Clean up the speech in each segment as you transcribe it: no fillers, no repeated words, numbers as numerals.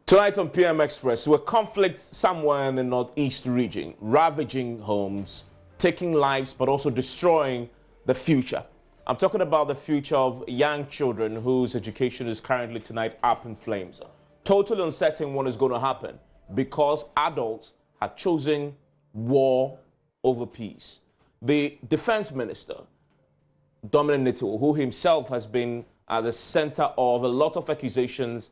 Tonight on PM Express, we're conflict somewhere in the northeast region, ravaging homes, taking lives, but also destroying the future. I'm talking about the future of young children whose education is currently tonight up in flames. Totally uncertain what is going to happen because adults have chosen war over peace. The defense minister, Dominic Nitiwo, who himself has been at the center of a lot of accusations,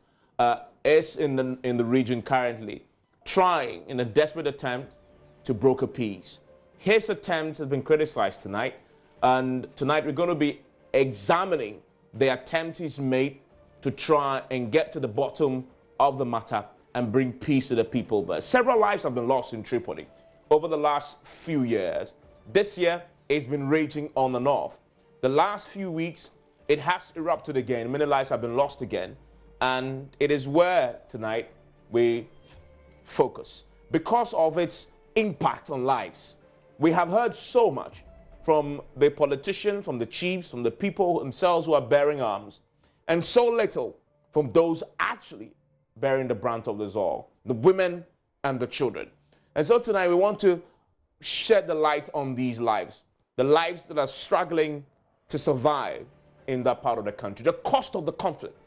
is in the region currently, trying in a desperate attempt to broker peace. His attempt has been criticized tonight, and tonight we're going to be examining the attempt he's made to try and get to the bottom of the matter and bring peace to the people there. Several lives have been lost in Chereponi over the last few years. This year, it's been raging on and off. The last few weeks, it has erupted again. Many lives have been lost again. And it is where tonight we focus. Because of its impact on lives, we have heard so much from the politicians, from the chiefs, from the people themselves who are bearing arms, and so little from those actually bearing the brunt of this all, the women and the children. And so tonight we want to shed the light on these lives, the lives that are struggling to survive in that part of the country. The cost of the conflict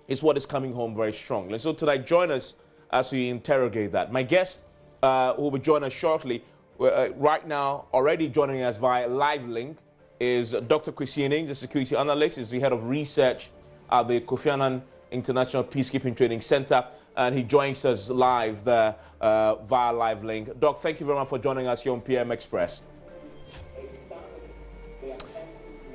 is what is coming home very strongly. And so tonight, join us as we interrogate that. My guest who will be joining us shortly, right now, already joining us via live link, is Dr. Kwesi Enning, the security analyst. Is the head of research at the Kofi Annan International Peacekeeping Training Center, and he joins us live there via live link. Doc, thank you very much for joining us here on PM Express.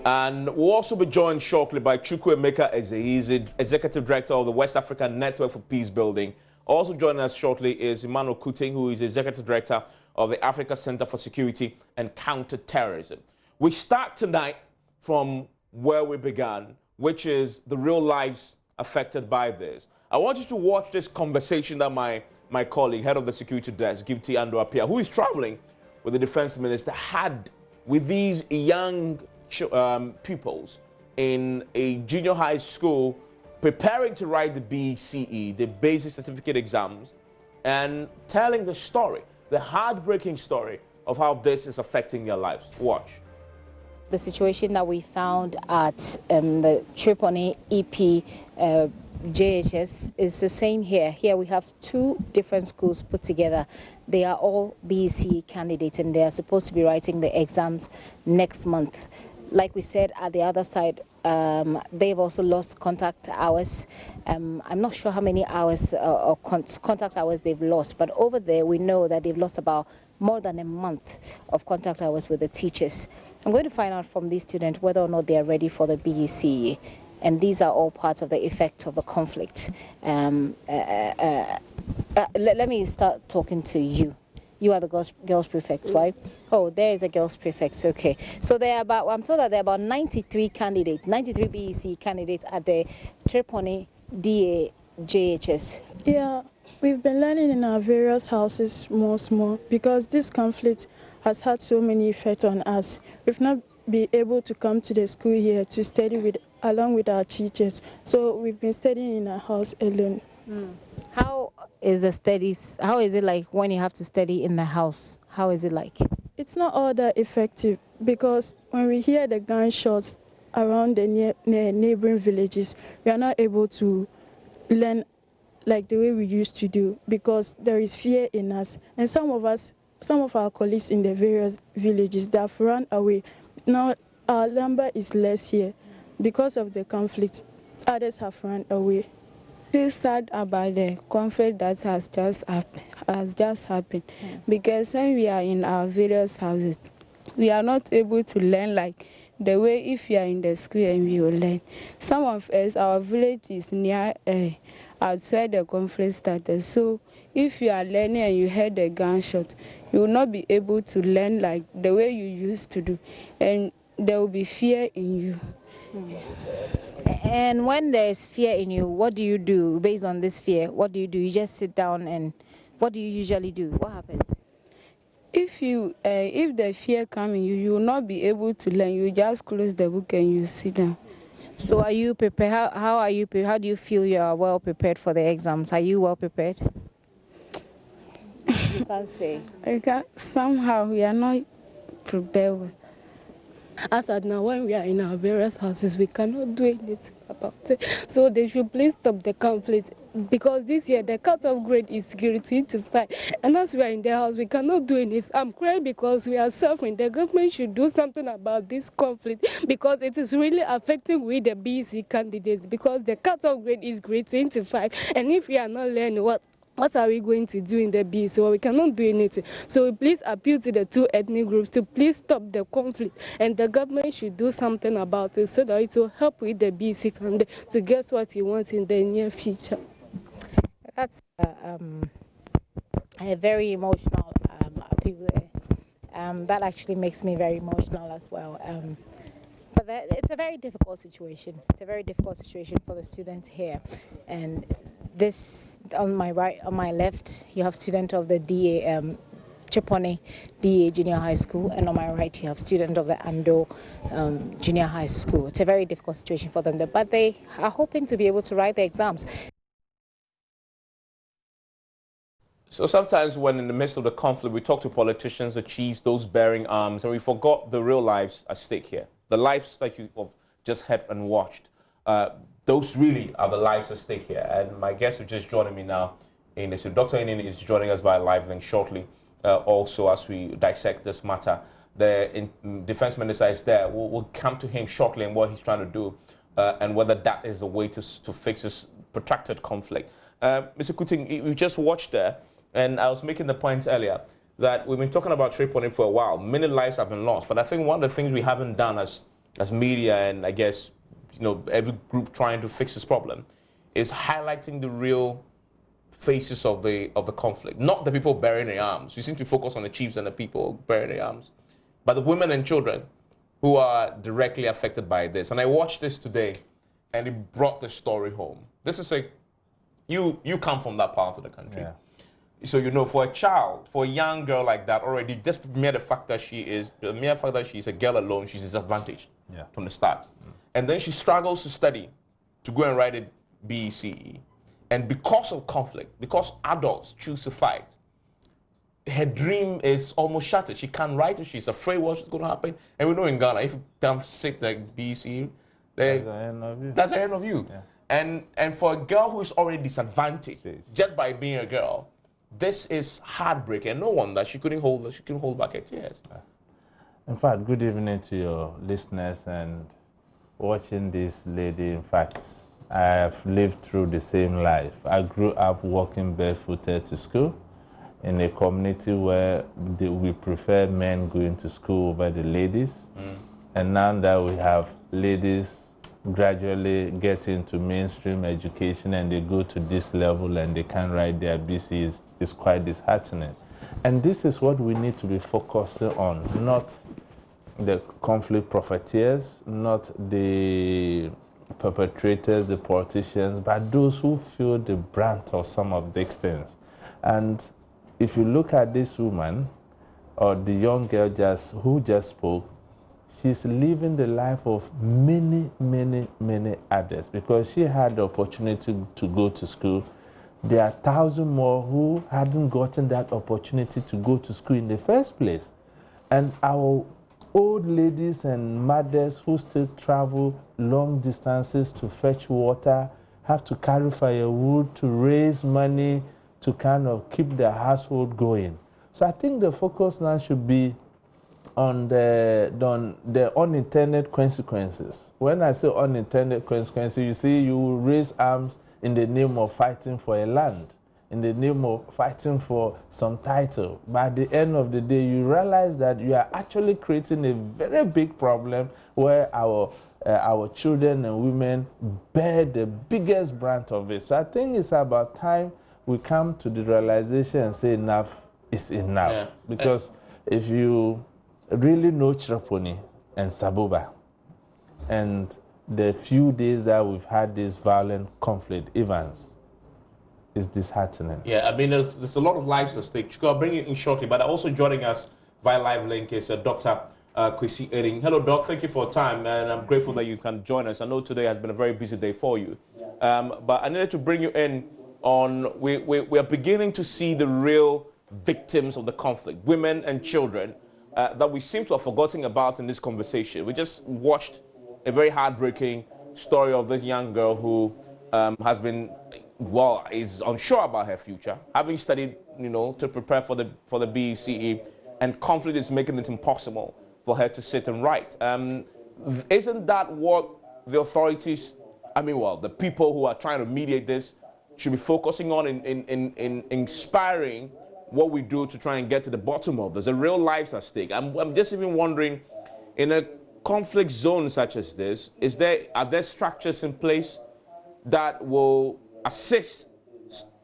And we'll also be joined shortly by Chukwuemeka Eze. He's the Executive Director of the West African Network for Peace Building. Also joining us shortly is Emmanuel Kuting, who is Executive Director of the Africa Center for Security and Counterterrorism. We start tonight from where we began, which is the real lives affected by this. I want you to watch this conversation that my colleague, head of the security desk, Gipti Ando-Apia, who is traveling with the defense minister, had with these young pupils in a junior high school preparing to write the BECE, the basic certificate exams, and telling the story, the heartbreaking story of how this is affecting their lives. Watch. The situation that we found at the Chereponi EP JHS is the same here. Here we have two different schools put together. They are all BECE candidates and they are supposed to be writing the exams next month. Like we said, at the other side, they've also lost contact hours. I'm not sure how many hours or contact hours they've lost, but over there we know that they've lost about more than a month of contact hours with the teachers. I'm going to find out from these students whether or not they are ready for the BECE, and these are all parts of the effect of the conflict. Let me start talking to you. You are the girls prefect, right? Oh, there is a girls prefect. Okay. So there are about, I'm told that there are about 93 candidates, 93 BECE candidates at the Chereponi DA JHS. Yeah, we've been learning in our various houses small because this conflict has had so many effects on us. We've not been able to come to the school here to study along with our teachers. So we've been studying in our house alone. How is the studies? How is it like when you have to study in the house? How is it like? It's not all that effective because when we hear the gunshots around the neighboring villages, we are not able to learn like the way we used to do because there is fear in us. And some of our colleagues in the various villages that have run away. Now our number is less here because of the conflict. Others have run away. Feel sad about the conflict that has just happened because when we are in our various houses, we are not able to learn like the way if you are in the school and we will learn. Some of us, our village is near outside the conflict started. So if you are learning and you heard the gunshot, you will not be able to learn like the way you used to do, and there will be fear in you. And when there's fear in you, what do you do based on this fear? What do? You just sit down, and what do you usually do? What happens? If the fear comes in you, you will not be able to learn. You just close the book and you sit down. So are you prepared? How are you? How do you feel you are well prepared for the exams? Are you well prepared? You can't say. Somehow we are not prepared. As at now, when we are in our various houses, we cannot do anything about it. So they should please stop the conflict, because this year the cut-off grade is grade 25, and as we are in the house, we cannot do anything. I'm crying because we are suffering. The government should do something about this conflict, because it is really affecting we the BECE candidates, because the cut-off grade is grade 25, and if we are not learning, what are we going to do in the BECE? So we cannot do anything. So please appeal to the two ethnic groups to please stop the conflict, and the government should do something about it so that it will help with the BECE candidate to get what he wants in the near future. That's a very emotional appeal there. That actually makes me very emotional as well. But it's a very difficult situation. It's a very difficult situation for the students here. And this, on my right, on my left, you have student of the Chereponi DA Junior High School, and on my right you have student of the Ando Junior High School. It's a very difficult situation for them, but they are hoping to be able to write the exams. So sometimes when in the midst of the conflict, we talk to politicians, the chiefs, those bearing arms, and we forgot the real lives at stake here. The lives that you have just heard and watched. Those really are the lives at stake here. And my guest who just joining me now in this, Dr. Inin is joining us by live link shortly. Also, as we dissect this matter, the defense minister is there. We'll come to him shortly and what he's trying to do, and whether that is the way to fix this protracted conflict. Mr. Kuting, we just watched there, and I was making the point earlier that we've been talking about Chereponi for a while. Many lives have been lost, but I think one of the things we haven't done as media, and I guess every group trying to fix this problem, is highlighting the real faces of the conflict, not the people bearing their arms. We seem to focus on the chiefs and the people bearing their arms, but the women and children who are directly affected by this. And I watched this today, and it brought the story home. This is you come from that part of the country. Yeah. So for a child, for a young girl like that, already just the mere fact that she's a girl alone, she's disadvantaged from the start. And then she struggles to study, to go and write a BECE. And because of conflict, because adults choose to fight, her dream is almost shattered. She can't write it. She's afraid what's going to happen. And we know in Ghana, if you don't sit like BECE, that's the end of you. That's the end of you. Yeah. And for a girl who is already disadvantaged just by being a girl, this is heartbreaking. And no wonder she couldn't hold back her tears. In fact, good evening to your listeners and watching this lady. In fact, I have lived through the same life. I grew up walking barefooted to school in a community where we prefer men going to school over the ladies. And now that we have ladies gradually get into mainstream education and they go to this level and they can write their BCs, is quite disheartening. And this is what we need to be focusing on, not the conflict profiteers, not the perpetrators, the politicians, but those who feel the brunt of some of these things. And if you look at this woman, or the young girl who just spoke, she's living the life of many, many, many others, because she had the opportunity to go to school. There are 1,000 more who hadn't gotten that opportunity to go to school in the first place. And our old ladies and mothers who still travel long distances to fetch water, have to carry firewood to raise money to kind of keep their household going. So I think the focus now should be on the unintended consequences. When I say unintended consequences, you see, you will raise arms in the name of fighting for a land, in the name of fighting for some title. But at the end of the day, you realize that you are actually creating a very big problem where our children and women bear the biggest brunt of it. So I think it's about time we come to the realization and say enough is enough. Yeah. Because if you really know Chereponi and Sabuba, and the few days that we've had this violent conflict, Evans, is disheartening. Yeah, I mean, there's a lot of lives at stake. I'll bring you in shortly, but also joining us via live link is Dr. Kwesi Eding. Hello, Doc. Thank you for your time, and I'm grateful that you can join us. I know today has been a very busy day for you, but I needed to bring you in on, we are beginning to see the real victims of the conflict, women and children, that we seem to have forgotten about in this conversation. We just watched a very heartbreaking story of this young girl who has been, well, is unsure about her future, having studied, you know, to prepare for the BECE, and conflict is making it impossible for her to sit and write. Isn't that what the authorities, I mean, well, the people who are trying to mediate this should be focusing on in inspiring what we do to try and get to the bottom of this? The real lives at stake. I'm just even wondering, in a conflict zone such as this, are there structures in place that will assist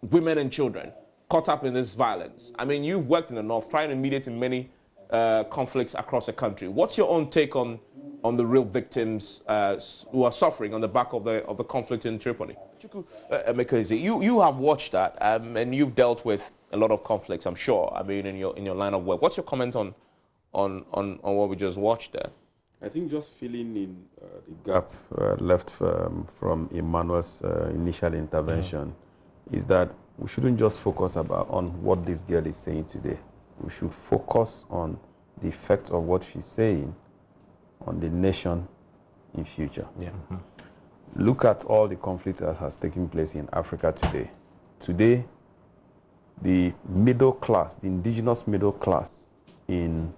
women and children caught up in this violence? I mean, you've worked in the North, trying to mediate in many conflicts across the country. What's your own take on the real victims who are suffering on the back of the conflict in Chereponi? You have watched that, and you've dealt with a lot of conflicts, I'm sure. I mean, in your line of work. What's your comment on what we just watched there? I think just filling in the gap left from Emmanuel's initial intervention is that we shouldn't just focus on what this girl is saying today. We should focus on the effect of what she's saying on the nation in future. Yeah. Look at all the conflict that has taken place in Africa today. Today, the middle class, the indigenous middle class in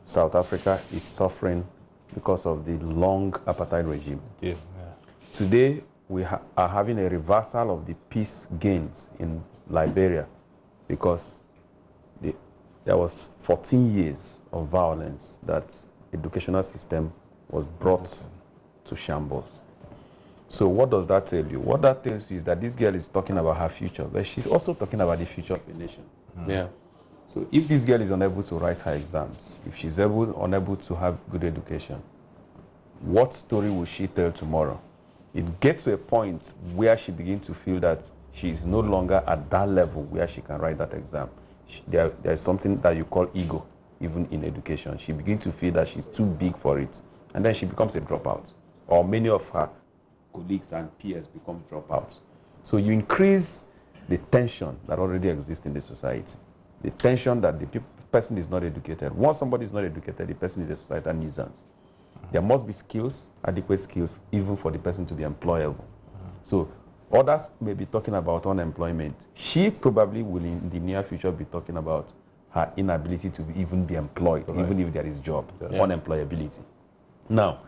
South Africa is suffering because of the long apartheid regime. Yeah. Today, we are having a reversal of the peace gains in Liberia because there was 14 years of violence that educational system was brought to shambles. So what does that tell you? What that tells you is that this girl is talking about her future, but she's also talking about the future of the nation. Yeah. So if this girl is unable to write her exams, if she's unable to have good education, what story will she tell tomorrow? It gets to a point where she begins to feel that she is no longer at that level where she can write that exam. There is something that you call ego, even in education. She begins to feel that she's too big for it, and then she becomes a dropout. Or many of her colleagues and peers become dropouts. So you increase the tension that already exists in the society. The tension that the person is not educated. Once somebody is not educated, the person is a societal nuisance. There must be skills, adequate skills, even for the person to be employable. So others may be talking about unemployment. She probably will, in the near future, be talking about her inability to even be employed, even if there is job, unemployability. Now,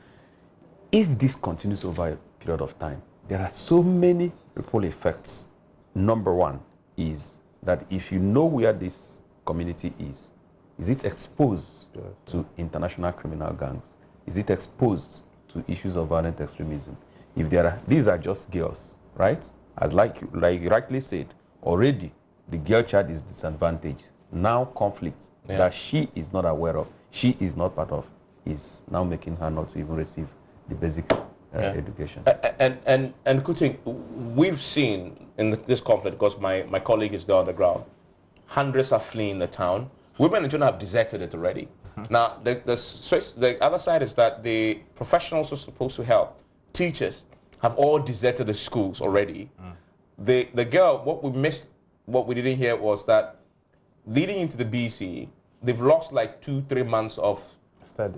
if this continues over a period of time, there are so many ripple effects. Number one is that if you know where this community is it exposed to international criminal gangs? Is it exposed to issues of violent extremism? If there are, these are just girls, right? As like you rightly said, already the girl child is disadvantaged. Now conflict that she is not aware of, she is not part of, is now making her not to even receive the basic education. And Kuting, we've seen in this conflict, because my colleague is there on the ground, hundreds are fleeing the town. Women and children have deserted it already. Now, the other side is that the professionals who are supposed to help, teachers, have all deserted the schools already. The girl, what we missed, what we didn't hear was that leading into the BECE, they've lost like 2-3 months of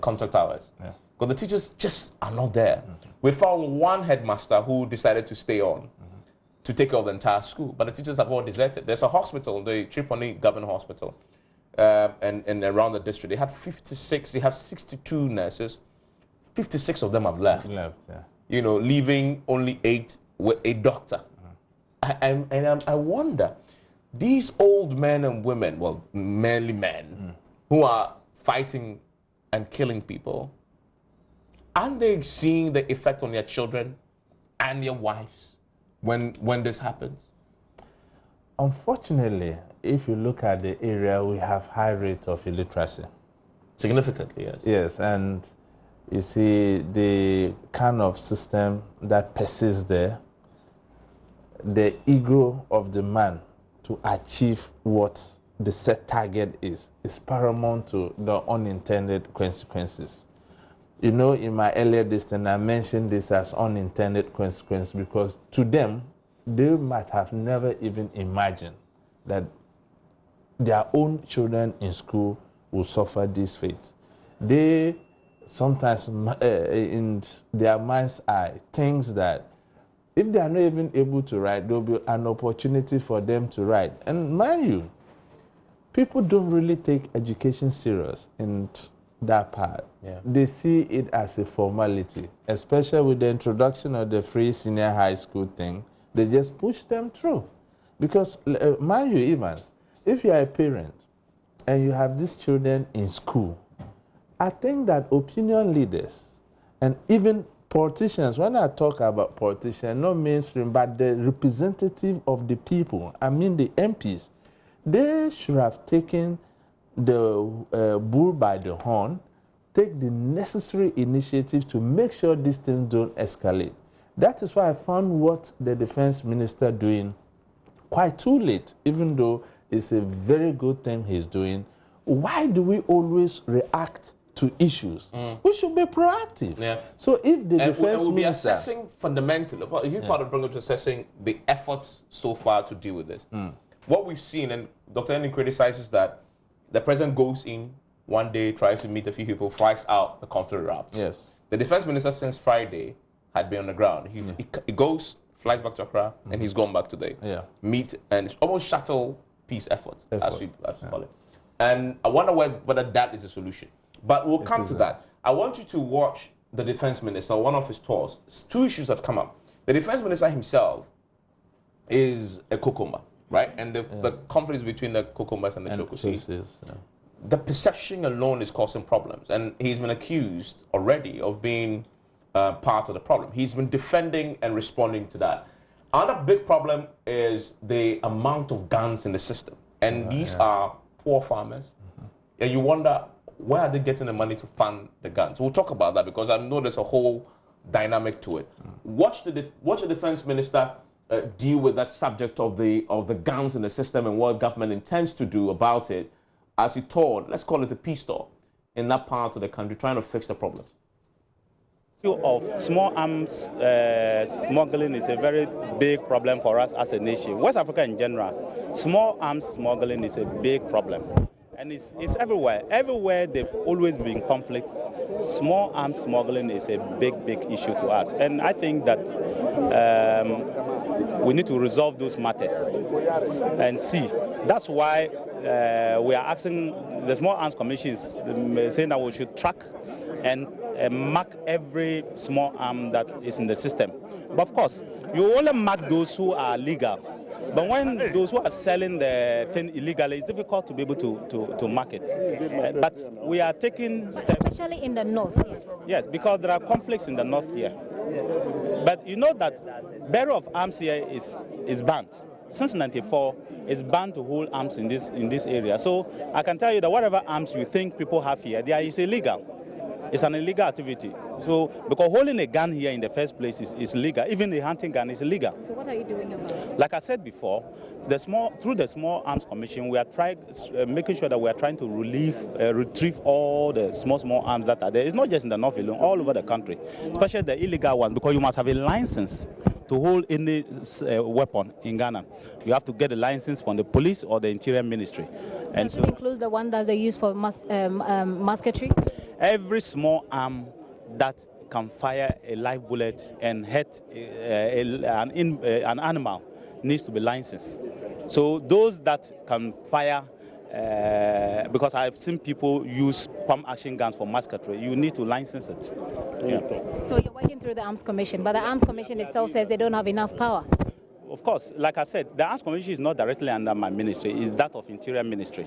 contact hours. Because the teachers just are not there. We found one headmaster who decided to stay on to take care of the entire school, but the teachers have all deserted. There's a hospital, the Chereponi Government Hospital, and around the district. They had 56, they have 62 nurses. 56 of them have left. You know, leaving only 8 with a doctor. I wonder, these old men and women, well, mainly men, who are fighting and killing people, aren't they seeing the effect on their children and their wives when this happens? Unfortunately, if you look at the area, we have high rate of illiteracy. Significantly, yes. Yes, and you see the kind of system that persists there, the ego of the man to achieve what the set target is paramount to the unintended consequences. You know, in my earlier discussion, I mentioned this as unintended consequence because to them, they might have never even imagined that their own children in school will suffer this fate. They sometimes, in their mind's eye, thinks that if they are not even able to write, there will be an opportunity for them to write. And mind you, people don't really take education serious in that part. Yeah. They see it as a formality, especially with the introduction of the free senior high school thing. They just push them through. Because, mind you, Evans, if you are a parent and you have these children in school, I think that opinion leaders and even politicians, when I talk about politicians, not mainstream, but the representative of the people, I mean the MPs, they should have taken the bull by the horn, take the necessary initiatives to make sure these things don't escalate. That is why I found what the defense minister doing quite too late, even though it's a very good thing he's doing. Why do we always react to issues? We should be proactive. Yeah. So if the defense we'll be minister... assessing fundamentally, a huge part of bringing to assessing the efforts so far to deal with this. What we've seen, and Dr. Henry criticizes that the president goes in one day, tries to meet a few people, flies out, the conflict erupts. Yes. The defense minister since Friday had been on the ground. He goes, flies back to Accra, and he's gone back today. Yeah. Meet, and it's almost shuttle peace efforts, as we call it. And I wonder whether that is a solution. But we'll come to that. I want you to watch the defense minister, one of his tours. Two issues that come up. The defense minister himself is a Kokoma, right? And the conflict between the Kokomas and the Chokosis. The perception alone is causing problems. And he's been accused already of being part of the problem. He's been defending and responding to that. Another big problem is the amount of guns in the system. And these are poor farmers. And you wonder, where are they getting the money to fund the guns? We'll talk about that because I know there's a whole dynamic to it. Watch the defense minister deal with that subject of the guns in the system and what government intends to do about it as he toured, let's call it a peace tour, in that part of the country, trying to fix the problem. Of small arms smuggling is a very big problem for us as a nation. West Africa in general, small arms smuggling is a big problem. And it's everywhere. Everywhere there have always been conflicts. Small arms smuggling is a big issue to us. And I think that we need to resolve those matters and see. That's why we are asking the Small Arms Commission saying that we should track and mark every small arm that is in the system. But of course, you only mark those who are legal. But when those who are selling the thing illegally, it's difficult to be able to mark it. But we are taking steps. Especially in the north. Yes, because there are conflicts in the north here. But you know that bearer of arms here is banned. Since 1994, it's banned to hold arms in this area. So I can tell you that whatever arms you think people have here, they are illegal. It's an illegal activity. So, because holding a gun here in the first place is legal. Even the hunting gun is illegal. So what are you doing about it? Like I said before, through the Small Arms Commission, we are making sure that we are trying to retrieve all the small arms that are there. It's not just in the north alone, all over the country, especially the illegal ones, because you must have a license to hold any weapon in Ghana. You have to get a license from the police or the Interior Ministry. And so it includes the one that they use for musketry? Every small arm that can fire a live bullet and hit an animal needs to be licensed. So those that can fire, because I've seen people use pump action guns for musketry, you need to license it. Yeah. So you're working through the Arms Commission, but the Arms Commission itself says they don't have enough power. Of course, like I said, the Arms Commission is not directly under my ministry, it's that of Interior Ministry.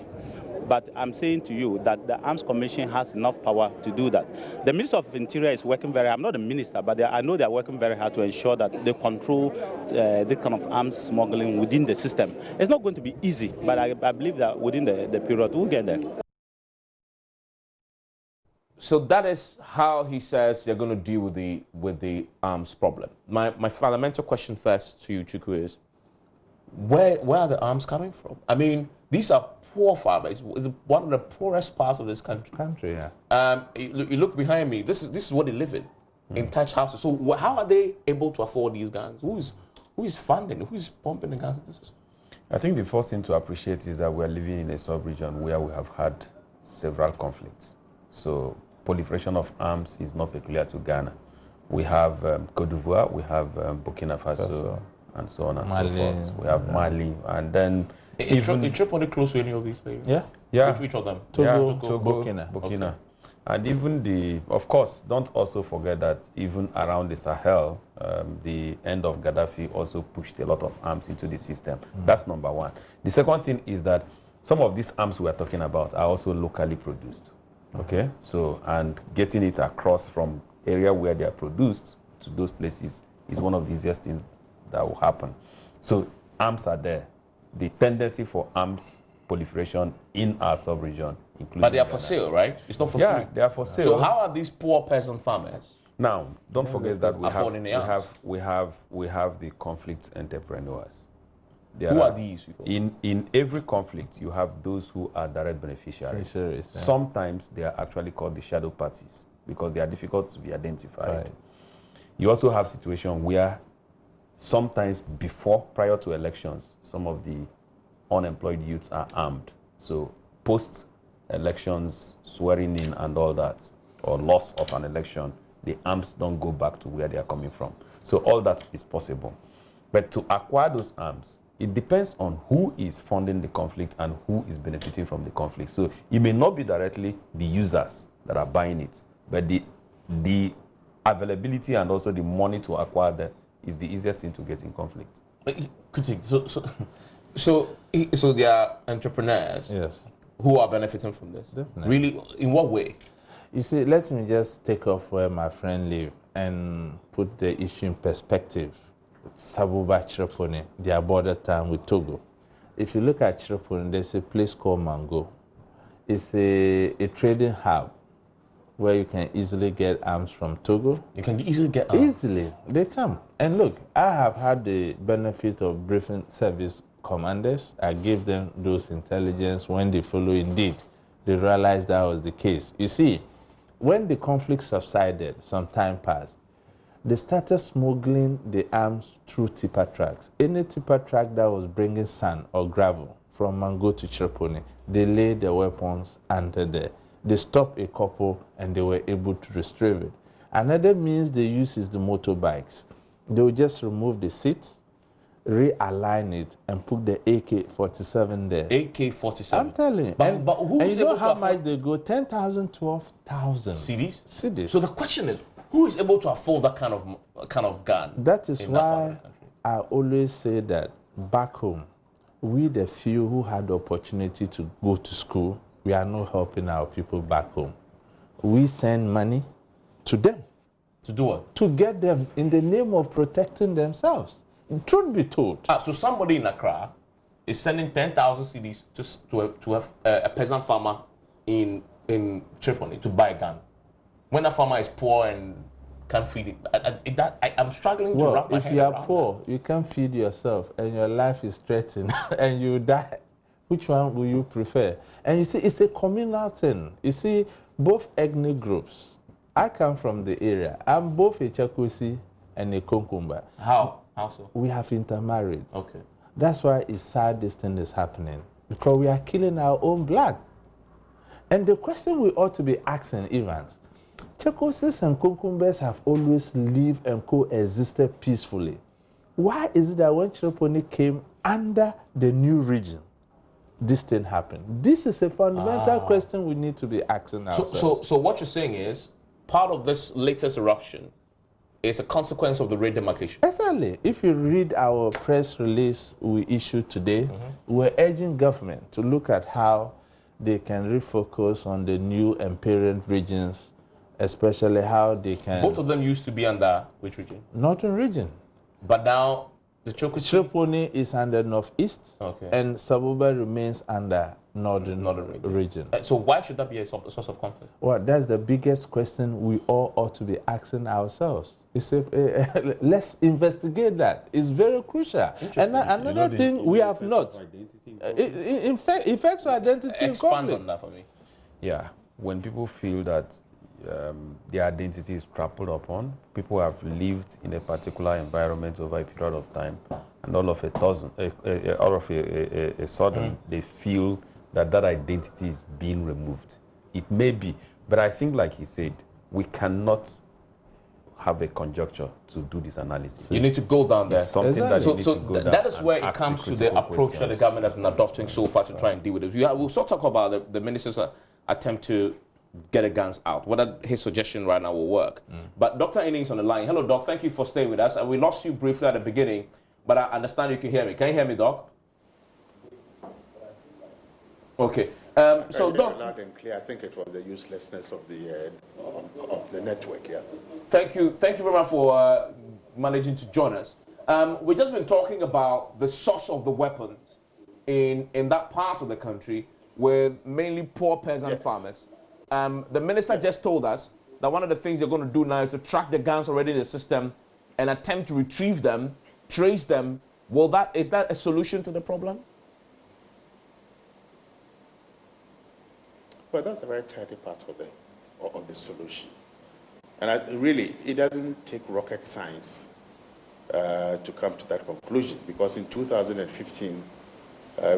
But I'm saying to you that the Arms Commission has enough power to do that. The Minister of Interior is working very hard. I'm not a minister, but I know they're working very hard to ensure that they control this kind of arms smuggling within the system. It's not going to be easy, but I believe that within the period, we'll get there. So that is how he says they're going to deal with the arms problem. My fundamental question first to you, Chukwu, is where are the arms coming from? I mean, these are poor farmers. It's one of the poorest parts of this country. Yeah. You look behind me. This is what they live in thatched houses. So how are they able to afford these guns? Who is funding? Who is pumping the guns? I think the first thing to appreciate is that we are living in a sub-region where we have had several conflicts. So proliferation of arms is not peculiar to Ghana. We have Côte d'Ivoire, we have Burkina Faso, and so on and so forth. We have Mali, and then Is Chereponi close to any of these things? Yeah. Which of them? Togo, Burkina. Okay. And even of course, don't also forget that even around the Sahel, the end of Gaddafi also pushed a lot of arms into the system. That's number one. The second thing is that some of these arms we are talking about are also locally produced. Okay, so and getting it across from area where they are produced to those places is one of the easiest things that will happen. So arms are there. The tendency for arms proliferation in our sub-region, including But they are for sale, right? It's not for free. Yeah, they are for sale. So how are these poor peasant farmers? Now, don't forget that we have the conflict entrepreneurs. Who are these people? In every conflict, you have those who are direct beneficiaries. Sometimes they are actually called the shadow parties because they are difficult to be identified. Right. You also have situations where sometimes prior to elections, some of the unemployed youths are armed. So post-elections, swearing in and all that, or loss of an election, the arms don't go back to where they are coming from. So all that is possible. But to acquire those arms, it depends on who is funding the conflict and who is benefiting from the conflict. So it may not be directly the users that are buying it, but the availability and also the money to acquire them is the easiest thing to get in conflict. So there are entrepreneurs who are benefiting from this. Definitely. Really, in what way? You see, let me just take off where my friend lives and put the issue in perspective. Sabuba Chereponi, their border town with Togo. If you look at Chereponi, there's a place called Mango. It's a trading hub where you can easily get arms from Togo. You can easily get arms? Easily. They come. And look, I have had the benefit of briefing service commanders. I gave them those intelligence. When they follow indeed, they realized that was the case. You see, when the conflict subsided, some time passed, they started smuggling the arms through tipper trucks. Any tipper truck that was bringing sand or gravel from Mango to Chereponi, they laid their weapons under there. They stopped a couple and they were able to retrieve it. Another means they use is the motorbikes. They will just remove the seats, realign it, and put the AK-47 there. AK-47? I'm telling you. But who's you know able how to much they go? 10,000, 12,000. CDs? So the question is, who is able to afford that kind of gun? That is why I always say that back home, we the few who had the opportunity to go to school, we are not helping our people back home. We send money to them. To do what? To get them in the name of protecting themselves. Truth be told. So somebody in Accra is sending 10,000 CDs to a peasant farmer in Chereponi to buy a gun. When a farmer is poor and can't feed it, I'm struggling to wrap my head around. If you are poor, you can't feed yourself, and your life is threatened, and you die. Which one will you prefer? And you see, it's a communal thing. You see, both ethnic groups. I come from the area. I'm both a Chakusi and a Konkumba. How so? We have intermarried. Okay. That's why it's sad this thing is happening, because we are killing our own blood. And the question we ought to be asking, Evans, Chakosis and Konkumbes have always lived and coexisted peacefully. Why is it that when Chereponi came under the new region, this thing happened? This is a fundamental question we need to be asking ourselves. So what you're saying is, part of this latest eruption is a consequence of the raid demarcation. Exactly. If you read our press release we issued today, we're urging government to look at how they can refocus on the new and parent regions, especially how they can... Both of them used to be under which region? Northern region. But now the Chereponi is under Northeast, and Sabuba remains under northern region. So why should that be a source of conflict? Well, that's the biggest question we all ought to be asking ourselves. Let's investigate that. It's very crucial. And another thing we have not. In fact, effects of identity. Expand on that for me. Yeah, when people feel that their identity is trampled upon, people have lived in a particular environment over a period of time, and all of a sudden, they feel that that identity is being removed. It may be, but I think, like he said, we cannot have a conjuncture to do this analysis. You need to go down there. It's something that you need to go down that is where it ask comes the to the approach questions. that the government has been adopting so far to try and deal with this. We'll sort of talk about the minister's attempt to get the guns out, whether his suggestion right now will work. But Dr. Innings on the line. Hello, Doc. Thank you for staying with us. We lost you briefly at the beginning, but I understand you can hear me. Can you hear me, Doc? Okay. So, Doc, loud and clear. I think it was the uselessness of the network. Yeah. Thank you very much for managing to join us. We've just been talking about the source of the weapons in that part of the country with mainly poor peasant farmers. The minister just told us that one of the things they're going to do now is to track the guns already in the system and attempt to retrieve them, trace them. Is that a solution to the problem? Well, that's a very tidy part of the solution. And really, it doesn't take rocket science to come to that conclusion, because in 2015,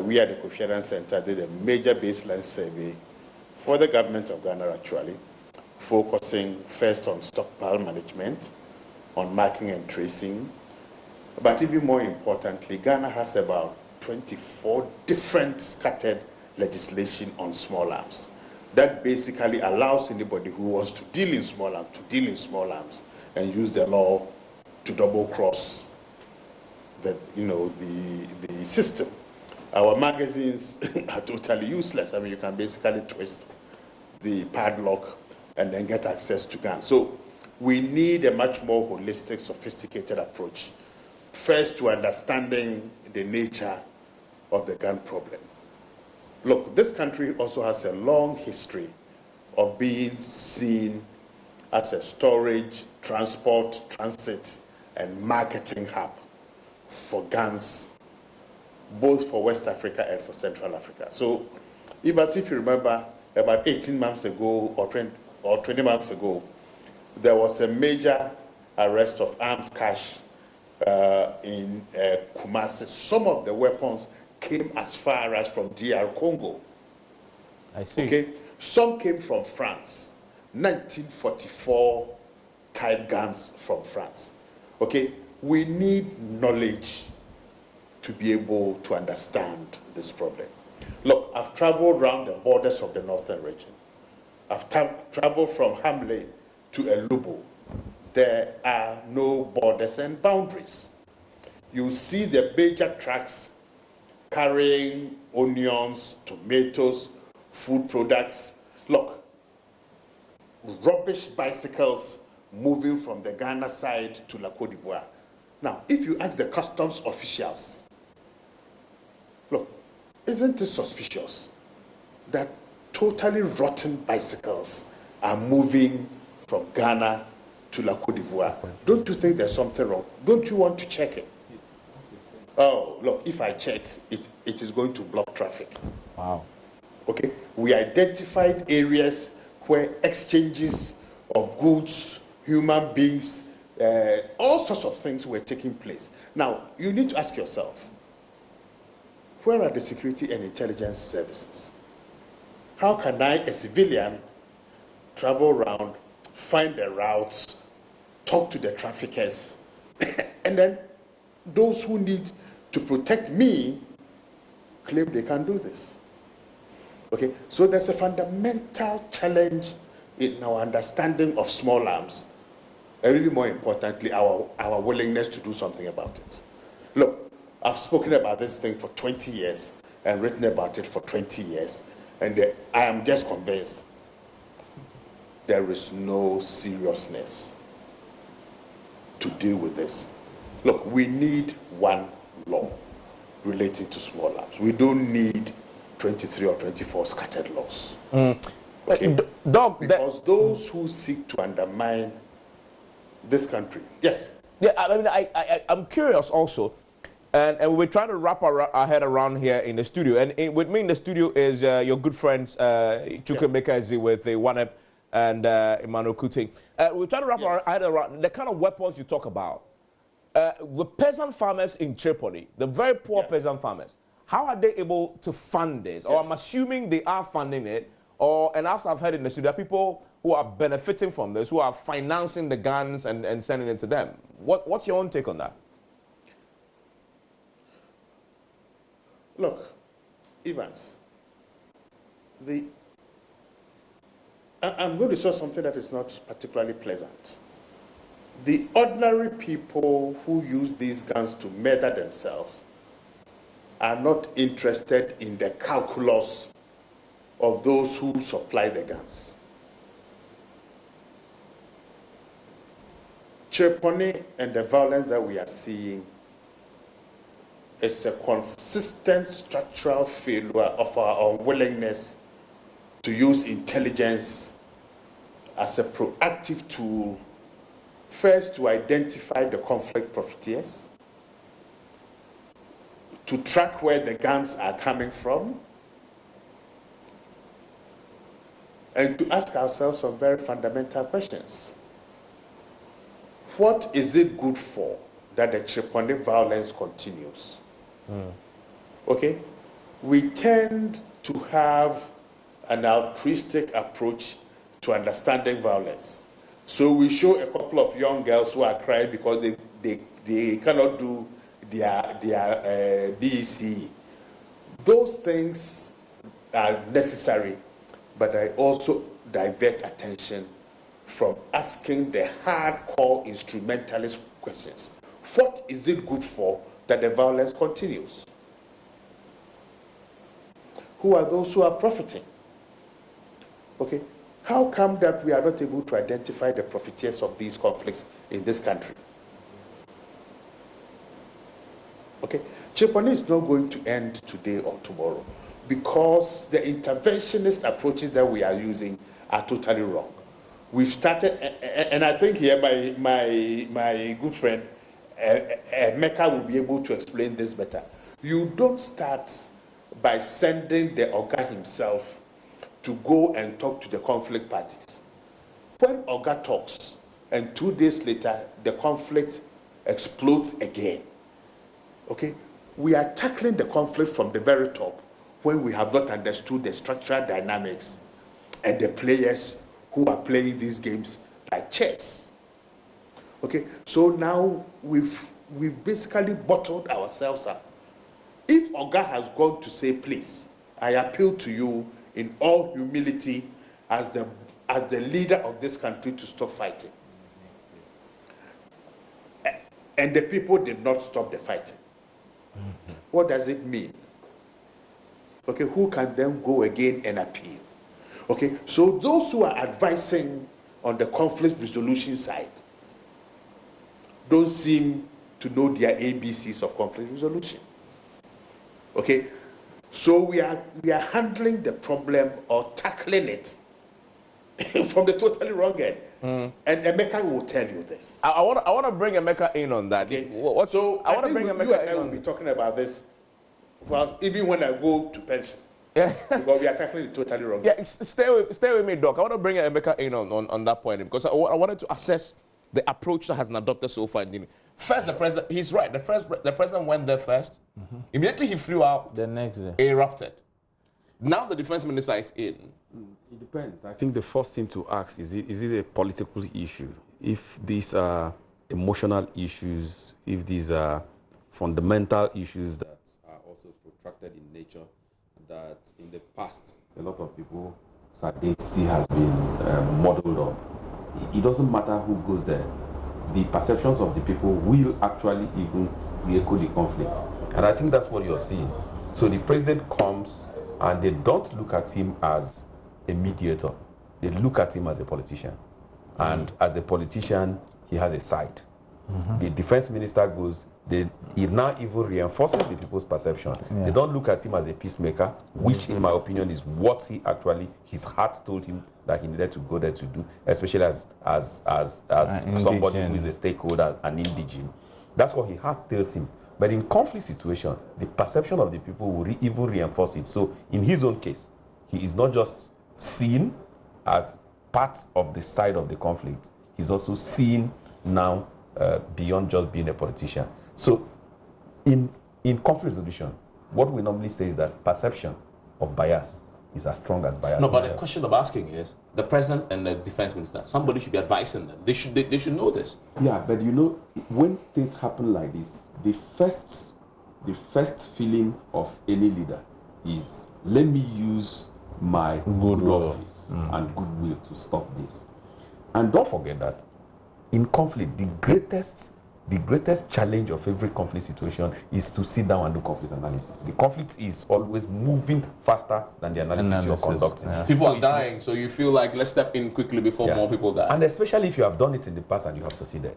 we at the Kofi Annan Center did a major baseline survey for the government of Ghana, actually, focusing first on stockpile management, on marking and tracing. But even more importantly, Ghana has about 24 different scattered legislation on small arms. That basically allows anybody who wants to deal in small arms to deal in small arms and use the law to double cross the system. Our magazines are totally useless. I mean, you can basically twist the padlock and then get access to guns. So we need a much more holistic, sophisticated approach. First, to understanding the nature of the gun problem. Look, this country also has a long history of being seen as a storage, transport, transit, and marketing hub for guns, both for West Africa and for Central Africa. So, if you remember, about 18 months ago or 20 months ago, there was a major arrest of arms cache in Kumasi. Some of the weapons came as far as from DR Congo. I see. Okay, some came from France, 1944 type guns from France. Okay, we need knowledge to be able to understand this problem. Look, I've traveled around the borders of the northern region. I've traveled from Hamle to Elubo. There are no borders and boundaries. You see the major trucks carrying onions, tomatoes, food products. Look, rubbish bicycles moving from the Ghana side to La Côte d'Ivoire. Now, if you ask the customs officials, look, isn't it suspicious that totally rotten bicycles are moving from Ghana to La Côte d'Ivoire? Don't you think there's something wrong? Don't you want to check it? Oh, look, if I check, it is going to block traffic. Wow. Okay, we identified areas where exchanges of goods, human beings, all sorts of things were taking place. Now, you need to ask yourself, where are the security and intelligence services? How can I, a civilian, travel around, find the routes, talk to the traffickers, and then those who need to protect me claim they can do this? Okay, so there's a fundamental challenge in our understanding of small arms, and really more importantly, our willingness to do something about it. Look, I've spoken about this thing for 20 years and written about it for 20 years, and I am just convinced there is no seriousness to deal with this. Look, we need one law relating to small arms. We don't need 23 or 24 scattered laws. Okay? Doc, because those who seek to undermine this country, yes. Yeah, I mean, I'm curious also, and we're trying to wrap our head around here in the studio. And with me in the studio is your good friends, Chukwemeka Ezi with the Wanep and Emmanuel Kuti. We're trying to wrap our head around the kind of weapons you talk about. The peasant farmers in Chereponi, the very poor peasant farmers, how are they able to fund this? Or I'm assuming they are funding it, and after I've heard in the studio, there are people who are benefiting from this, who are financing the guns and sending it to them. What's your own take on that? Look, Evans, I'm going to show something that is not particularly pleasant. The ordinary people who use these guns to murder themselves are not interested in the calculus of those who supply the guns. Chereponi and the violence that we are seeing is a consistent structural failure of our unwillingness to use intelligence as a proactive tool, first to identify the conflict profiteers, to track where the guns are coming from, and to ask ourselves some very fundamental questions. What is it good for that the Chereponi violence continues? Okay? We tend to have an altruistic approach to understanding violence. So we show a couple of young girls who are crying because they cannot do their BECE. Those things are necessary, but I also divert attention from asking the hardcore instrumentalist questions. What is it good for that the violence continues? Who are those who are profiting? Okay, how come that we are not able to identify the profiteers of these conflicts in this country? Okay, Chereponi is not going to end today or tomorrow because the interventionist approaches that we are using are totally wrong. We've started, and I think here my good friend Mecca will be able to explain this better. You don't start by sending the Oga himself to go and talk to the conflict parties. When Oga talks, and 2 days later, the conflict explodes again. Okay? We are tackling the conflict from the very top when we have not understood the structural dynamics and the players who are playing these games like chess. Okay? So now we've basically bottled ourselves up. If Oga has gone to say, please, I appeal to you in all humility as the leader of this country to stop fighting. And the people did not stop the fighting. What does it mean? Okay, who can then go again and appeal? Okay, so those who are advising on the conflict resolution side don't seem to know their ABCs of conflict resolution. Okay, so we are handling the problem or tackling it from the totally wrong end. And Emeka will tell you this. I want to bring Emeka in on that. Okay. So I want to bring Emeka in. I will be talking about this, well, even when I go to pension. Yeah. Because we are tackling it totally wrong. Yeah, stay with me, Doc. I want to bring Emeka in on that point because I wanted to assess the approach that has been adopted so far. First, the president, he's right. The president went there first. Immediately he flew out. The next day. Erupted. Now the defense minister is in. It depends. I think the first thing to ask is it a political issue? If these are emotional issues, if these are fundamental issues that are also protracted in nature, that in the past a lot of people's identity has been modeled on. It doesn't matter who goes there. The perceptions of the people will actually even re-echo the conflict. And I think that's what you're seeing. So the president comes and they don't look at him as a mediator. They look at him as a politician. And as a politician, he has a side. The defense minister goes, it now even reinforces the people's perception. They don't look at him as a peacemaker, which in my opinion is what his heart told him that he needed to go there to do, especially as somebody who is a stakeholder, an indigene. That's what his heart tells him. But in conflict situation, the perception of the people will even reinforce it. So in his own case, he is not just seen as part of the side of the conflict, he's also seen now beyond just being a politician. So in conflict resolution, what we normally say is that perception of bias is as strong as bias. No, but the question I'm asking is, the president and the defense minister, somebody should be advising them. They should know this. Yeah, but you know, when things happen like this, the first feeling of any leader is, let me use my good office and goodwill to stop this. And don't forget that in conflict, the greatest challenge of every conflict situation is to sit down and do conflict analysis. The conflict is always moving faster than the analysis you're conducting. Yeah. People are dying, so you feel like, let's step in quickly before more people die. And especially if you have done it in the past and you have succeeded.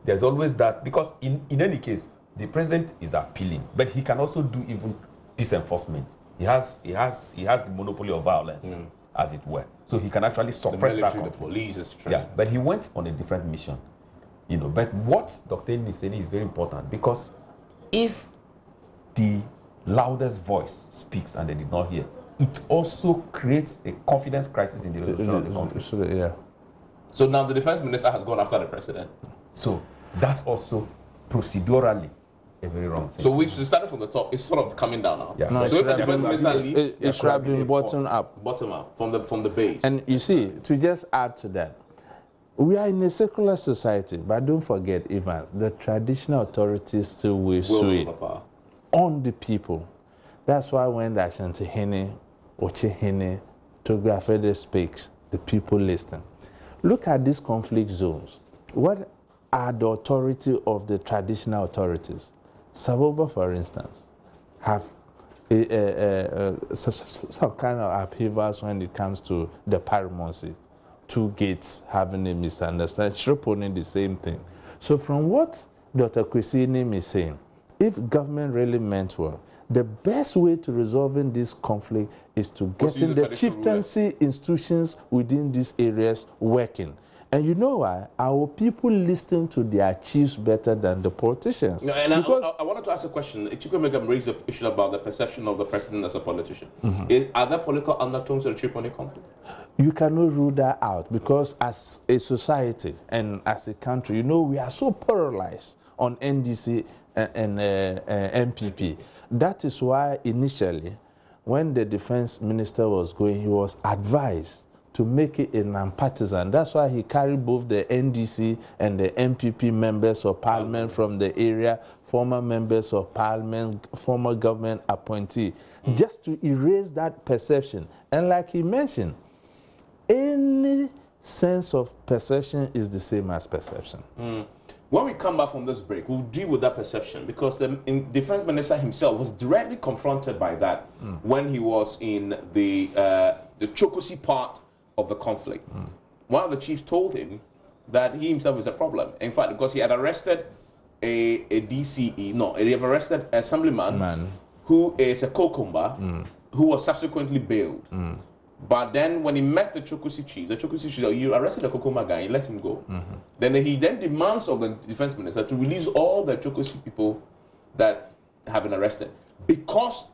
There's always that, because in any case, the president is appealing, but he can also do even peace enforcement. He has the monopoly of violence, as it were. So he can actually suppress the military, that conflict. the police is Yeah, but he went on a different mission. You know, but what Dr. Eni is saying is very important, because if the loudest voice speaks and they did not hear, it also creates a confidence crisis in the resolution of the conflict. Yeah. So now the defense minister has gone after the president. So that's also procedurally a very wrong thing. So we've started from the top. It's sort of coming down now. Yeah. No, so if the defense minister leaves, it should have been bottom up. Bottom up from the base. And you see, to just add to that, we are in a secular society, but don't forget, Evans, the traditional authorities still will sway on the people. That's why when the Ashantehene, Ochehene, Togbafede speaks, the people listen. Look at these conflict zones. What are the authority of the traditional authorities? Saboba, for instance, have some kind of upheavals when it comes to the paramountcy. Two gates having a misunderstanding, Chereponi the same thing. So from what Dr. Kwesinim is saying, if government really meant well, the best way to resolving this conflict is to get in the chieftaincy institutions within these areas working. And you know why? Our people listen to their chiefs better than the politicians. No, and I wanted to ask a question. Chukwemeka raised the issue about the perception of the president as a politician. Are there political undertones to the Chereponi conflict? You cannot rule that out, because as a society and as a country, you know, we are so polarized on NDC and MPP. That is why initially, when the defense minister was going, he was advised to make it a non-partisan. That's why he carried both the NDC and the MPP members of parliament from the area, former members of parliament, former government appointee, just to erase that perception. And like he mentioned, any sense of perception is the same as perception. When we come back from this break, we'll deal with that perception, because the defense minister himself was directly confronted by that when he was in the Chokosi part of the conflict. One of the chiefs told him that he himself is a problem. In fact, because he had arrested a DCE, no, he had arrested an assemblyman who is a Kokumba, who was subsequently bailed. But then when he met the Chokosi chief said, you arrested the Kokoma guy, you let him go. Then he demands of the defense minister to release all the Chokosi people that have been arrested, because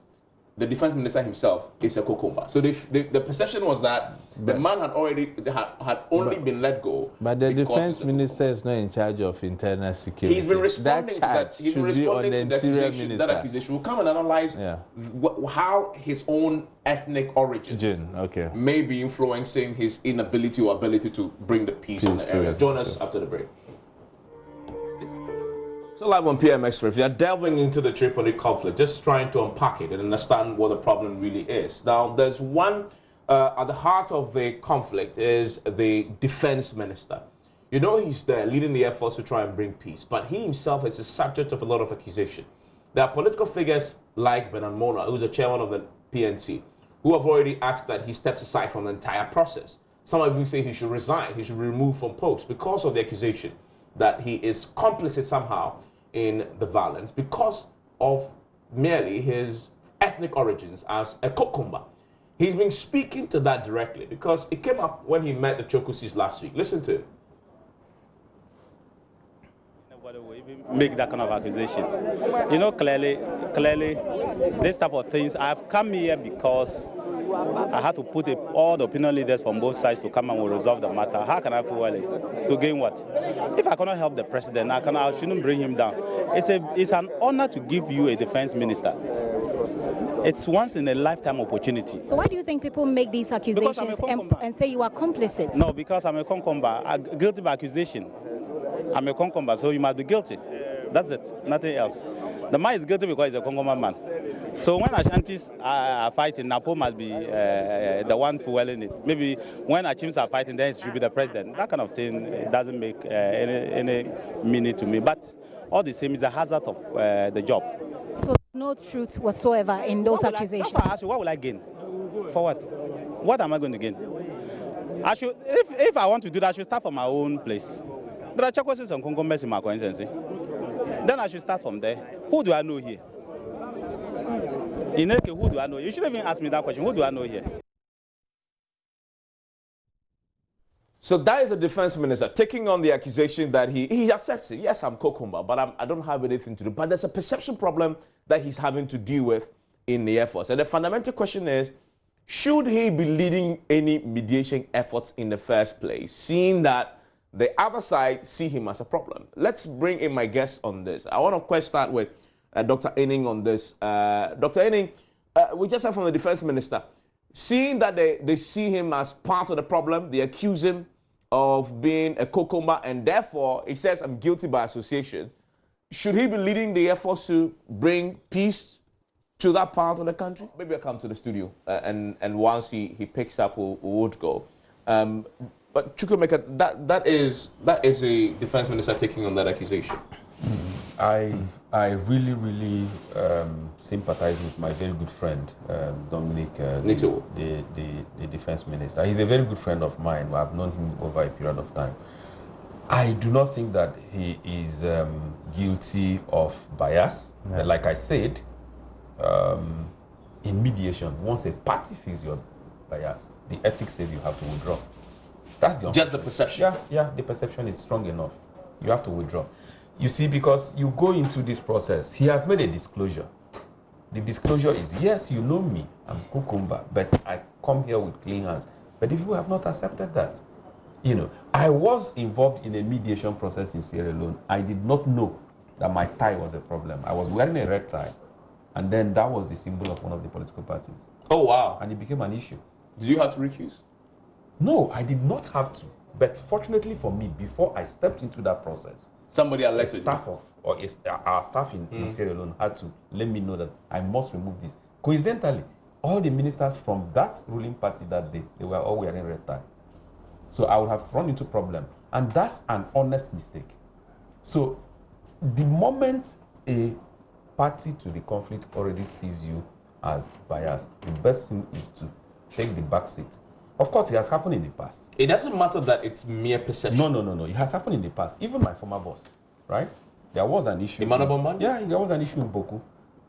the defense minister himself is a Kokoma. So the perception was that the man had only been let go. But the defense minister is not in charge of internal security. He's been responding to that. He's been responding to that accusation. We'll come and analyze how his own ethnic origin may be influencing his inability or ability to bring the peace in the area. Join us after the break. So live on PM Express, we are delving into the Chereponi conflict, just trying to unpack it and understand what the problem really is. Now, there's one, at the heart of the conflict is the defense minister. You know, he's there leading the efforts to try and bring peace, but he himself is a subject of a lot of accusation. There are political figures like Bernard Mona, who's the chairman of the PNC, who have already asked that he steps aside from the entire process. Some of you say he should resign, he should be removed from post because of the accusation. that he is complicit somehow in the violence because of merely his ethnic origins as a Kokumba. He's been speaking to that directly because it came up when he met the Chokusis last week. Listen to him. Nobody will even make that kind of accusation. You know, clearly, this type of things, I've come here because I had to put all the opinion leaders from both sides to come and resolve the matter. How can I fuel it? To gain what? If I cannot help the president, I shouldn't bring him down. It's an honor to give you a defense minister. It's once in a lifetime opportunity. So why do you think people make these accusations and say you are complicit? No, because I'm a concomba, guilty by accusation. I'm a concomba, so you must be guilty. That's it, nothing else. The man is guilty because he's a concomba man. So when Ashantis are fighting, Napo must be the one fueling it. Maybe when Achims are fighting, then it should be the president. That kind of thing doesn't make any meaning to me. But all the same, it's a hazard of the job. So no truth whatsoever in those accusations? That's why I ask you, what will I gain? For what? What am I going to gain? I should, if I want to do that, I should start from my own place. There are Chakwasi and Congomes in my constituency. Then I should start from there. Who do I know here? In Eke, who do I know? You shouldn't even ask me that question. Who do I know here? So that is the defense minister taking on the accusation that he accepts it. Yes, I'm Kokumba, but I don't have anything to do. But there's a perception problem that he's having to deal with in the Air Force. And the fundamental question is, should he be leading any mediation efforts in the first place, seeing that the other side see him as a problem? Let's bring in my guest on this. I want to start with Dr. Enning on this. Dr. Enning, we just heard from the defense minister, seeing that they see him as part of the problem, they accuse him of being a Kokumba, and therefore he says, I'm guilty by association. Should he be leading the efforts to bring peace to that part of the country? Maybe I'll come to the studio and once he picks up, we would go. But Chukwemeka, that is a defense minister taking on that accusation. I really sympathize with my very good friend Dominic, the defense minister. He's a very good friend of mine. I've known him over a period of time. I do not think that he is guilty of bias. Yeah. Like I said, in mediation, once a party feels you're biased, the ethics says you have to withdraw. That's just the perception. Yeah, the perception is strong enough. You have to withdraw. You see, because you go into this process, he has made a disclosure. The disclosure is, yes, you know me, I'm Kokumba, but I come here with clean hands. But if you have not accepted that, you know, I was involved in a mediation process in Sierra Leone. I did not know that my tie was a problem. I was wearing a red tie, and then that was the symbol of one of the political parties. Oh, wow. And it became an issue. Did you have to refuse? No, I did not have to. But fortunately for me, before I stepped into that process, somebody elected our staff in Sierra Leone had to let me know that I must remove this. Coincidentally, all the ministers from that ruling party that day, they were all wearing red tie. So I would have run into problem. And that's an honest mistake. So the moment a party to the conflict already sees you as biased, the best thing is to take the back seat. Of course, it has happened in the past. It doesn't matter that it's mere perception. No. It has happened in the past. Even my former boss, right? There was an issue. Yeah, there was an issue in Boku.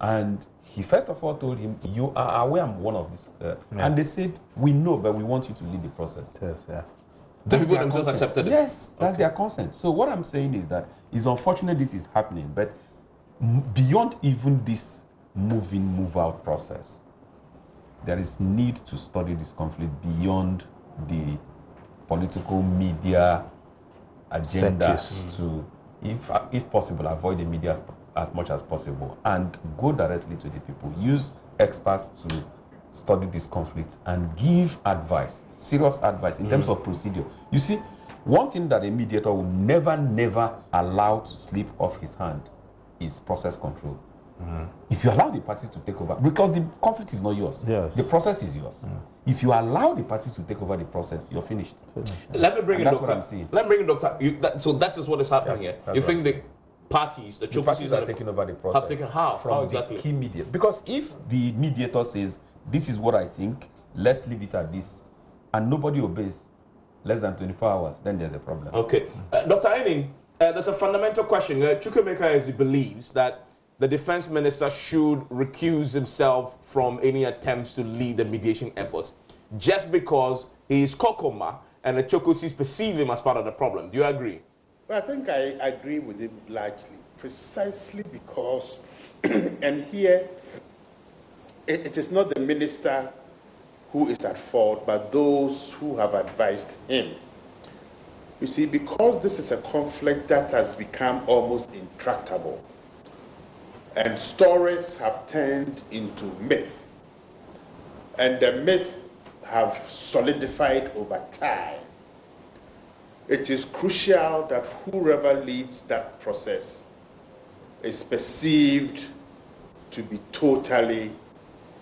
And he first of all told him, you are aware I'm one of these. And they said, we know, but we want you to lead the process. Yes, yeah. The people themselves accepted it? Yes, that's their consent. So what I'm saying is that it's unfortunate this is happening, but beyond even this move out process, there is need to study this conflict beyond the political media agenda to, if possible, avoid the media as much as possible and go directly to the people. Use experts to study this conflict and give advice, serious advice in terms of procedure. You see, one thing that a mediator will never allow to slip off his hand is process control. If you allow the parties to take over, because the conflict is not yours, the process is yours. If you allow the parties to take over the process, you're finished. Let me bring in Doctor. What I'm seeing. Let me bring in Doctor. So that's just what is happening here. You think the parties, the parties are taking over the process? Have taken how? From exactly? The key mediator. Because if the mediator says, this is what I think, let's leave it at this, and nobody obeys less than 24 hours, then there's a problem. Okay. Dr. Enning, There's a fundamental question. Chukwemeka believes that the defense minister should recuse himself from any attempts to lead the mediation efforts just because he is Kokoma and the Chokosis perceive him as part of the problem. Do you agree? Well, I think I agree with him largely, precisely because, and here, it is not the minister who is at fault, but those who have advised him. You see, because this is a conflict that has become almost intractable, and stories have turned into myth, and the myth have solidified over time, it is crucial that whoever leads that process is perceived to be totally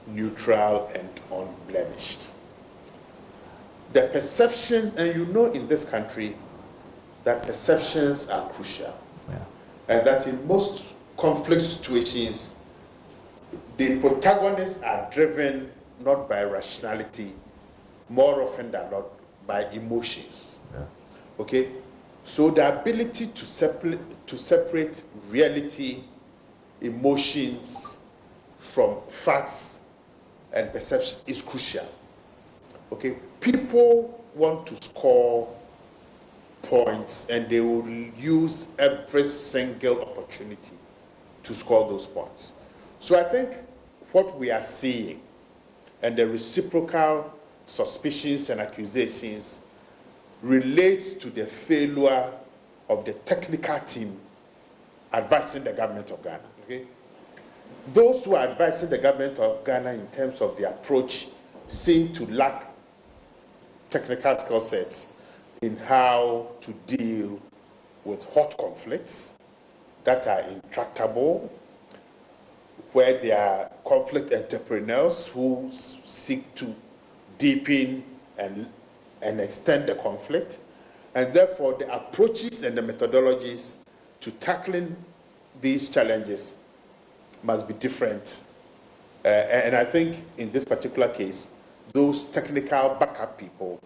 neutral and unblemished. The perception, and you know in this country that perceptions are crucial, and that in most conflict situations, the protagonists are driven not by rationality, more often than not by emotions. Okay, so the ability to separate reality, emotions from facts and perception is crucial. Okay, people want to score points and they will use every single opportunity to score those points. So I think what we are seeing and the reciprocal suspicions and accusations relates to the failure of the technical team advising the government of Ghana. Okay? Those who are advising the government of Ghana in terms of the approach seem to lack technical skill sets in how to deal with hot conflicts that are intractable, where there are conflict entrepreneurs who seek to deepen and extend the conflict, and therefore the approaches and the methodologies to tackling these challenges must be different. And I think in this particular case, those technical backup people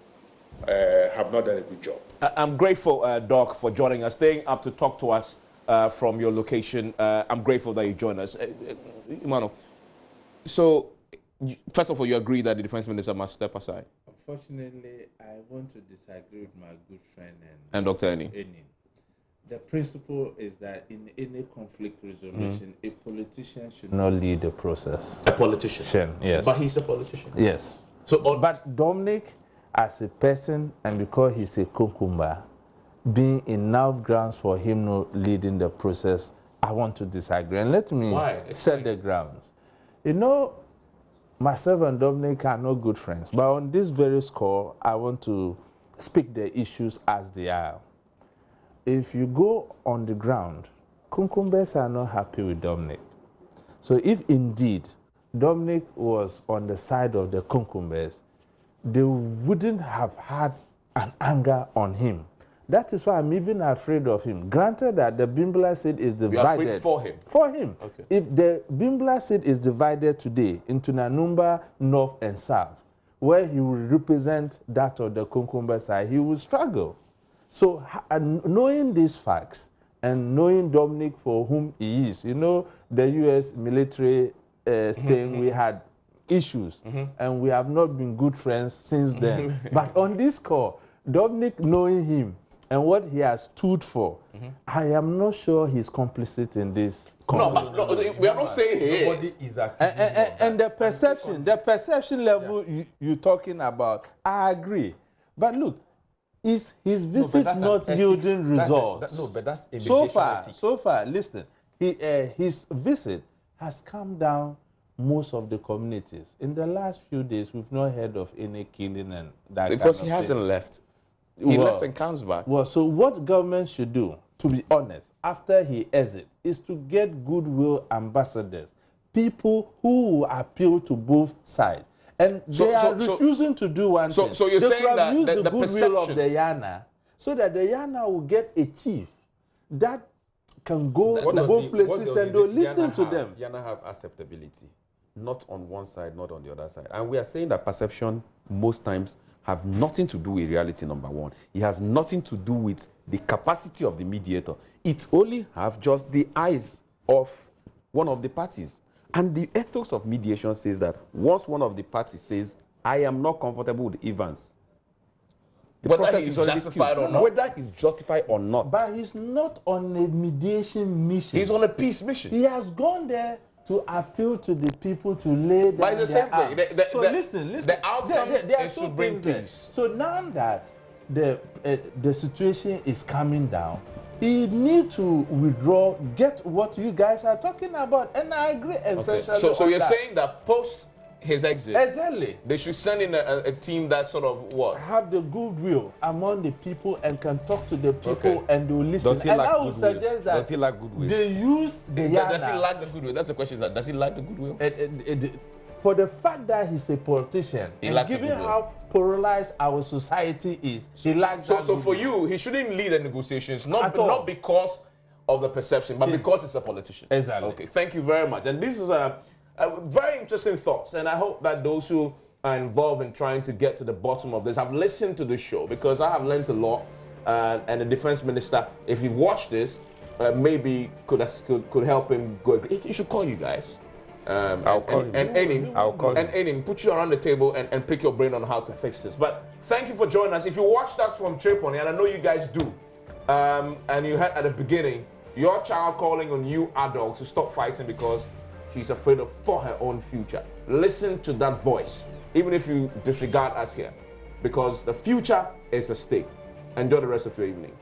have not done a good job. I'm grateful, Doc, for joining us, staying up to talk to us from your location. I'm grateful that you joined us. Emmanuel, so first of all, you agree that the defense minister must step aside? Unfortunately, I want to disagree with my good friend and Dr. Eni. The principle is that in any conflict resolution, a politician should not lead the process. A politician? Yes. But he's a politician. Yes. So, but Dominic, as a person, and because he's a cucumber, being enough grounds for him not leading the process, I want to disagree. And let me set the grounds. You know, myself and Dominic are not good friends, but on this very score, I want to speak the issues as they are. If you go on the ground, cucumbers are not happy with Dominic. So if indeed Dominic was on the side of the cucumbers, they wouldn't have had an anger on him. That is why I'm even afraid of him. Granted that the Bimbla seat is divided. You're afraid for him? For him. Okay. If the Bimbla seat is divided today into Nanumba, North and South, where he will represent that of the Kunkumba side, he will struggle. So knowing these facts and knowing Dominic for whom he is, you know, the U.S. military thing, we had issues, and we have not been good friends since then. But on this score, Dominic knowing him and what he has stood for, I am not sure he's complicit in this. No, we are not saying he Nobody is accusing and the perception level you're talking about, I agree. But look, is his visit not yielding results? But that's a so far, listen, his visit has calmed down most of the communities. In the last few days, we've not heard of any killing and that because kind he of hasn't thing. left. He left and comes back. Well, so what government should do, to be honest, after he exits, is to get goodwill ambassadors, people who will appeal to both sides. And they are refusing to do one thing. So you're saying that use the the goodwill perception of the Yana, so that the Yana will get a chief that can go to both places and they'll listen to them. Yana have acceptability, not on one side, not on the other side. And we are saying that perception most times have nothing to do with reality, number one. It has nothing to do with the capacity of the mediator. It only have just the eyes of one of the parties. And the ethics of mediation says that once one of the parties says, I am not comfortable with Evans, whether he's justified or not. Whether he's justified or not. But he's not on a mediation mission. He's on a peace mission. He has gone there to appeal to the people to lay down but it's the same thing. So listen. The outcome is to bring peace. So now that the situation is coming down, he need to withdraw, get what you guys are talking about, and I agree essentially. So you're saying that post his exit, exactly, they should send in a team that sort of what? Have the goodwill among the people and can talk to the people and they'll listen. Does he and like I would suggest that does he like goodwill? they use the Does he like the goodwill? That's the question. Does he like the goodwill? For the fact that he's a politician, and given how polarized our society is, he likes that. So for you, he shouldn't lead the negotiations, not because of the perception, but because he's a politician. Exactly. Okay, thank you very much. And this is a very interesting thoughts, and I hope that those who are involved in trying to get to the bottom of this have listened to the show, because I have learned a lot. And the defense minister, if he watched this, maybe could help him go. He should call you guys. I'll call him. And put you around the table and pick your brain on how to fix this. But thank you for joining us. If you watched us from Chereponi, and I know you guys do, and you heard at the beginning, your child calling on you adults to stop fighting because she's afraid for her own future. Listen to that voice, even if you disregard us here, because the future is at stake. Enjoy the rest of your evening.